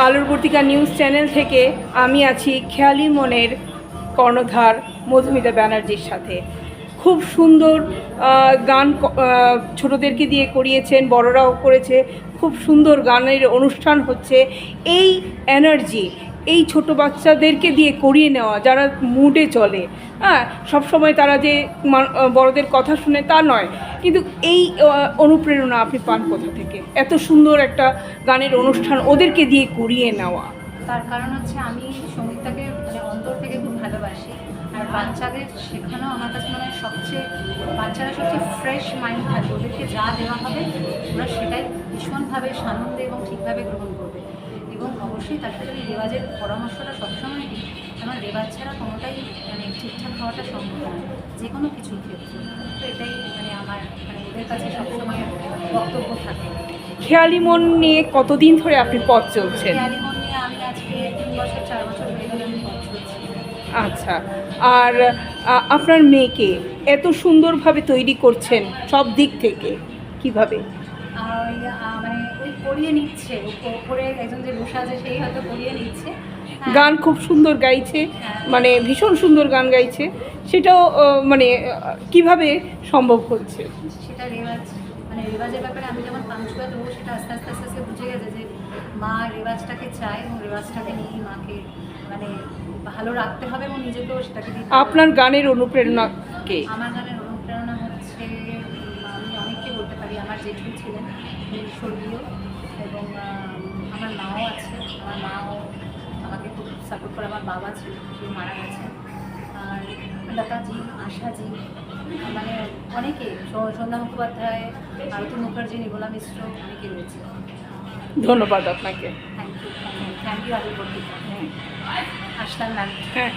আলোর পত্রিকা news channel থেকে আমি আছি খেয়ালি মনের কর্ণধার মধুমিতা ব্যানার্জির সাথে। খুব সুন্দর গান ছোটদেরকে দিয়ে করিয়েছেন, বড়রাও করেছে। খুব সুন্দর গানের অনুষ্ঠান হচ্ছে। এই এনার্জি, এই ছোট বাচ্চাদেরকে দিয়ে করিয়ে নেওয়া, যারা মুডে চলে, হ্যাঁ, সবসময় তারা যে বড়দের কথা শুনে তা নয়, কিন্তু এই অনুপ্রেরণা আপনি পান কোথা থেকে? এত সুন্দর একটা গানের অনুষ্ঠান ওদেরকে দিয়ে করিয়ে নেওয়া। তার কারণ হচ্ছে আমি সঙ্গীতটাকে অন্তর থেকে খুব ভালোবাসি, আর বাচ্চাদের শেখানো আমার কাছে মনে হয় বাচ্চারা সবচেয়ে ফ্রেশ মাইন্ড থাকে। ওদেরকে যা দেওয়া হবে ওরা সেটাই ভীষণভাবে সানন্দে এবং ঠিকভাবে গ্রহণ করবে। এবং অবশ্যই তার সাথে আমি রেওয়াজের পরামর্শটা সবসময় দিই, কারণ রেওয়াজ ছাড়া কোনোটাই ঠিকঠাক হওয়াটা সম্ভব নয় যে কোনো কিছুর ক্ষেত্রে। তো এটাই আমার ওদের কাছে সবসময় বক্তব্য থাকে। খেয়ালি মন নিয়ে কতদিন ধরে আপনি পথ চলছেন? খেয়ালি মন নিয়ে আমি আজকে 3 বছর 4 বছর হয়ে গেলে আমি পথ চলছি। আচ্ছা, আর আপনার মেয়েকে এত সুন্দরভাবে তৈরি করছেন সব দিক থেকে, কিভাবে? ওই পড়িয়ে নিচ্ছে, ওপরে একজন যে বসে আছে সেই হয়তো পড়িয়ে নিচ্ছে। গান খুব সুন্দর গাইছে, মানে ভীষণ সুন্দর গান গাইছে। সেটাও কিভাবে সম্ভব হচ্ছে? সেটা রেওয়াজ, রেওয়াজের ব্যাপারে আমি যেমন পাঞ্চুয়াত, ও সেটা আস্তে আস্তে আস্তে আস্তে বুঝে গেছে যে মা রেওয়াজটাকে চায় এবং রেওয়াজটাকে নিয়ে মাকে ভালো রাখতে হবে এবং নিজেকেও সেটাকে দিতে হবে। আপনার গানের অনুপ্রেরণা কে? আমার গানের অনুপ্রেরণা হচ্ছে, আমি অনেককে বলতে পারি। আমার জেঠু ছিলেন, স্বর্গীয়, এবং আমার মাও আছে। আমার মাও আমাকে খুব সাপোর্ট করে। আমার বাবা ছিল, কেউ মারা গেছে। আর লতাজি, আশাজি, অনেকে, সন্ধ্যা মুখোপাধ্যায়, আরতি মুখার্জি, নির্মলা মিশ্র, অনেকে রয়েছে। ধন্যবাদ আপনাকে। থ্যাংক ইউ আলু পত্রিকা। আসলাম ম্যাম। হ্যাঁ।